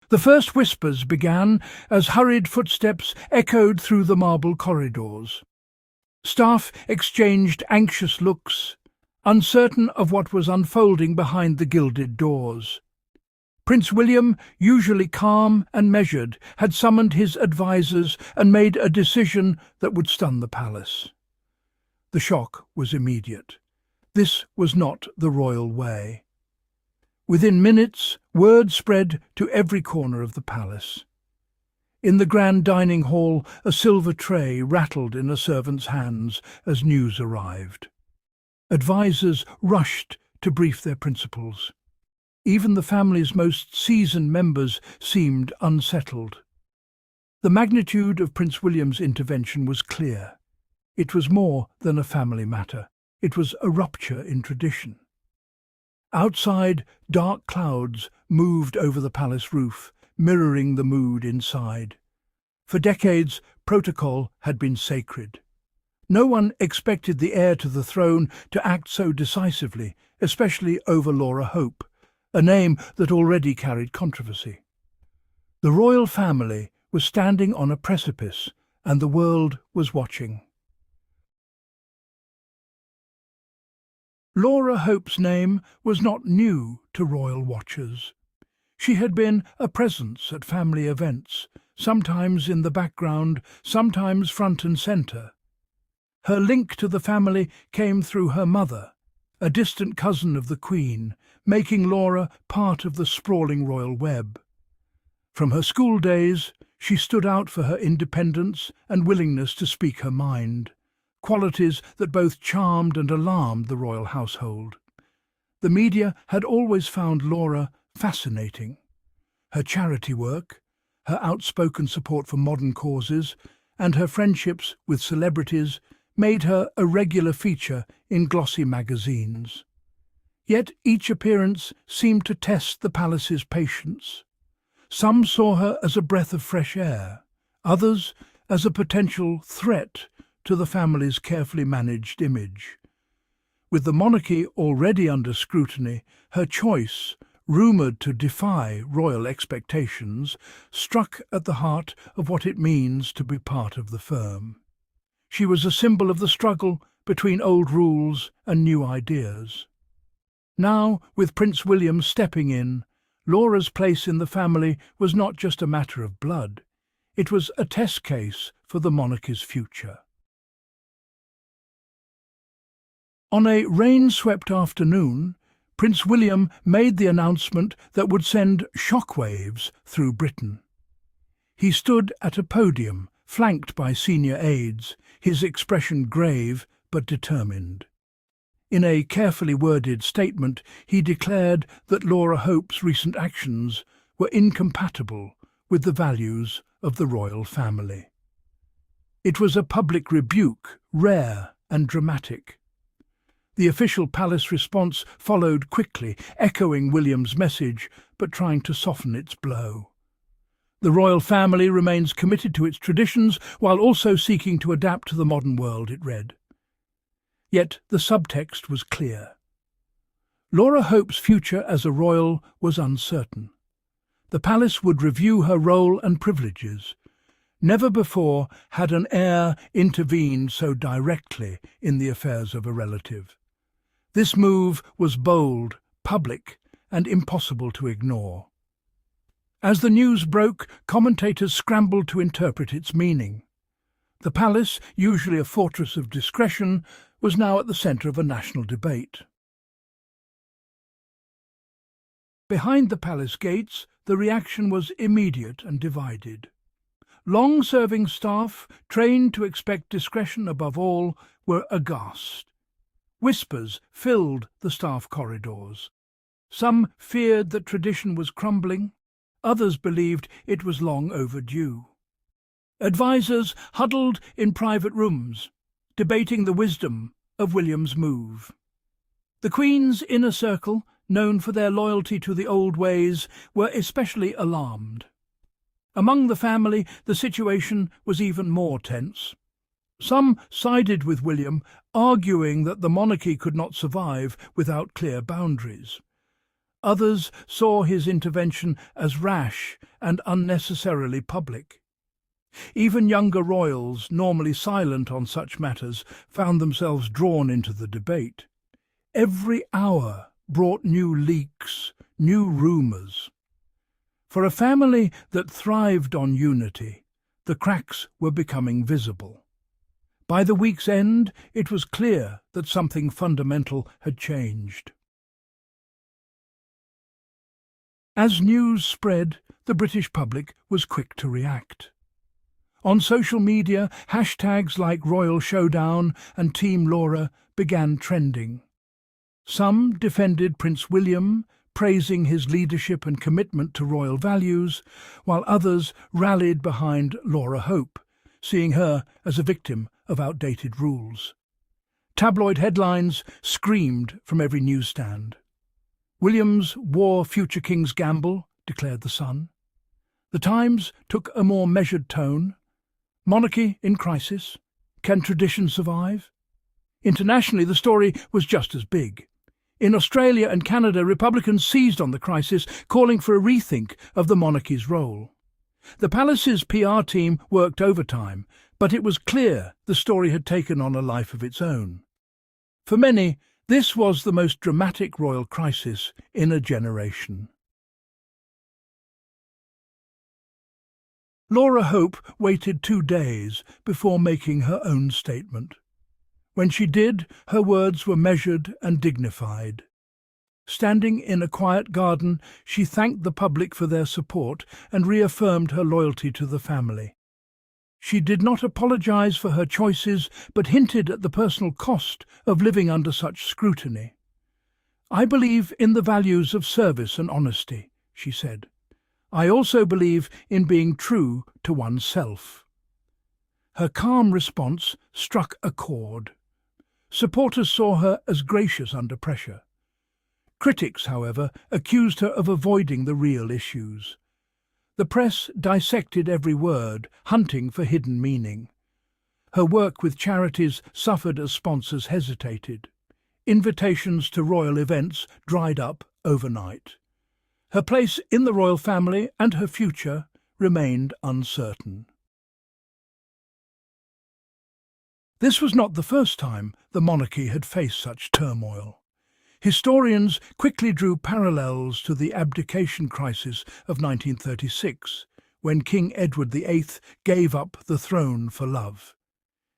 The first whispers began as hurried footsteps echoed through the marble corridors. Staff exchanged anxious looks, uncertain of what was unfolding behind the gilded doors. Prince William, usually calm and measured, had summoned his advisers and made a decision that would stun the palace. The shock was immediate. This was not the royal way. Within minutes, word spread to every corner of the palace. In the grand dining hall, a silver tray rattled in a servant's hands as news arrived. Advisers rushed to brief their principals. Even the family's most seasoned members seemed unsettled. The magnitude of Prince William's intervention was clear. It was more than a family matter. It was a rupture in tradition. Outside, dark clouds moved over the palace roof, mirroring the mood inside. For decades, protocol had been sacred. No one expected the heir to the throne to act so decisively, especially over Laura Hope, a name that already carried controversy. The royal family was standing on a precipice, and the world was watching. Laura Hope's name was not new to royal watchers. She had been a presence at family events, sometimes in the background, sometimes front and centre. Her link to the family came through her mother, a distant cousin of the Queen, making Laura part of the sprawling royal web. From her school days, she stood out for her independence and willingness to speak her mind, qualities that both charmed and alarmed the royal household. The media had always found Laura fascinating. Her charity work, her outspoken support for modern causes, and her friendships with celebrities made her a regular feature in glossy magazines. Yet each appearance seemed to test the palace's patience. Some saw her as a breath of fresh air, others as a potential threat to the family's carefully managed image. With the monarchy already under scrutiny, her choice, rumoured to defy royal expectations, struck at the heart of what it means to be part of the firm. She was a symbol of the struggle between old rules and new ideas. Now, with Prince William stepping in, Laura's place in the family was not just a matter of blood. It was a test case for the monarchy's future. On a rain-swept afternoon, Prince William made the announcement that would send shockwaves through Britain. He stood at a podium, flanked by senior aides, his expression grave but determined. In a carefully worded statement, he declared that Laura Hope's recent actions were incompatible with the values of the royal family. It was a public rebuke, rare and dramatic. The official palace response followed quickly, echoing William's message, but trying to soften its blow. The royal family remains committed to its traditions while also seeking to adapt to the modern world, it read. Yet the subtext was clear. Laura Hope's future as a royal was uncertain. The palace would review her role and privileges. Never before had an heir intervened so directly in the affairs of a relative. This move was bold, public, and impossible to ignore. As the news broke, commentators scrambled to interpret its meaning. The palace, usually a fortress of discretion, was now at the centre of a national debate. Behind the palace gates, the reaction was immediate and divided. Long-serving staff, trained to expect discretion above all, were aghast. Whispers filled the staff corridors. Some feared that tradition was crumbling, others believed it was long overdue. Advisers huddled in private rooms, debating the wisdom of William's move. The Queen's inner circle, known for their loyalty to the old ways, were especially alarmed. Among the family, the situation was even more tense. Some sided with William, arguing that the monarchy could not survive without clear boundaries. Others saw his intervention as rash and unnecessarily public. Even younger royals, normally silent on such matters, found themselves drawn into the debate. Every hour brought new leaks, new rumours. For a family that thrived on unity, the cracks were becoming visible. By the week's end, it was clear that something fundamental had changed. As news spread, the British public was quick to react. On social media, hashtags like Royal Showdown and Team Laura began trending. Some defended Prince William, praising his leadership and commitment to royal values, while others rallied behind Laura Hope, seeing her as a victim of outdated rules. Tabloid headlines screamed from every newsstand. William's wore future king's gamble, declared The Sun. The Times took a more measured tone. Monarchy in crisis? Can tradition survive? Internationally, the story was just as big. In Australia and Canada, Republicans seized on the crisis, calling for a rethink of the monarchy's role. The palace's PR team worked overtime, but it was clear the story had taken on a life of its own. For many, this was the most dramatic royal crisis in a generation. Laura Hope waited 2 days before making her own statement. When she did, her words were measured and dignified. Standing in a quiet garden, she thanked the public for their support and reaffirmed her loyalty to the family. She did not apologize for her choices, but hinted at the personal cost of living under such scrutiny. "I believe in the values of service and honesty," she said. "I also believe in being true to oneself." Her calm response struck a chord. Supporters saw her as gracious under pressure. Critics, however, accused her of avoiding the real issues. The press dissected every word, hunting for hidden meaning. Her work with charities suffered as sponsors hesitated. Invitations to royal events dried up overnight. Her place in the royal family and her future remained uncertain. This was not the first time the monarchy had faced such turmoil. Historians quickly drew parallels to the abdication crisis of 1936, when King Edward VIII gave up the throne for love.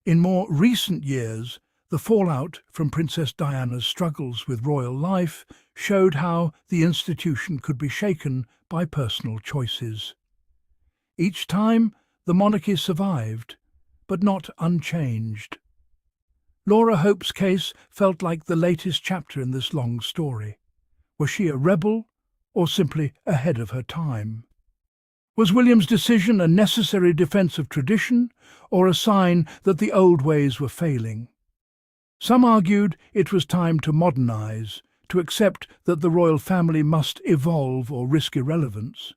In more recent years, the fallout from Princess Diana's struggles with royal life showed how the institution could be shaken by personal choices. Each time, the monarchy survived, but not unchanged. Laura Hope's case felt like the latest chapter in this long story. Was she a rebel, or simply ahead of her time? Was William's decision a necessary defence of tradition, or a sign that the old ways were failing? Some argued it was time to modernise, to accept that the royal family must evolve or risk irrelevance.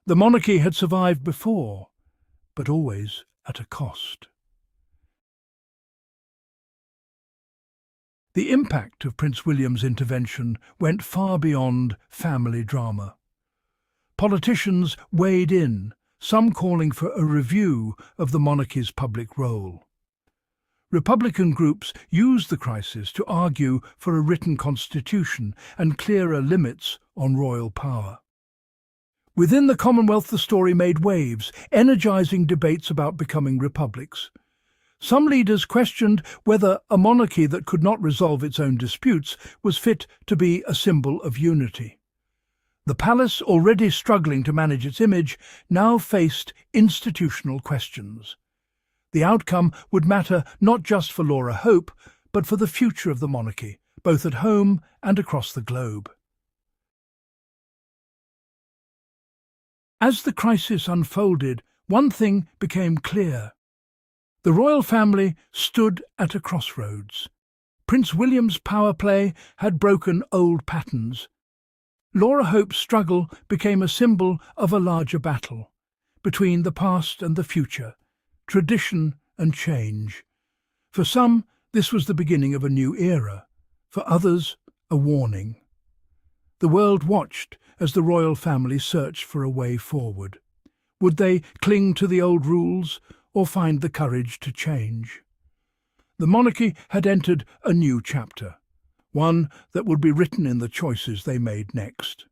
The monarchy had survived before, but always at a cost. The impact of Prince William's intervention went far beyond family drama. Politicians weighed in, some calling for a review of the monarchy's public role. Republican groups used the crisis to argue for a written constitution and clearer limits on royal power. Within the Commonwealth, the story made waves, energising debates about becoming republics. Some leaders questioned whether a monarchy that could not resolve its own disputes was fit to be a symbol of unity. The palace, already struggling to manage its image, now faced institutional questions. The outcome would matter not just for Laura Hope, but for the future of the monarchy, both at home and across the globe. As the crisis unfolded, one thing became clear. The royal family stood at a crossroads. Prince William's power play had broken old patterns. Laura Hope's struggle became a symbol of a larger battle, between the past and the future, tradition and change. For some, this was the beginning of a new era. For others, a warning. The world watched as the royal family searched for a way forward. Would they cling to the old rules or find the courage to change? The monarchy had entered a new chapter, one that would be written in the choices they made next.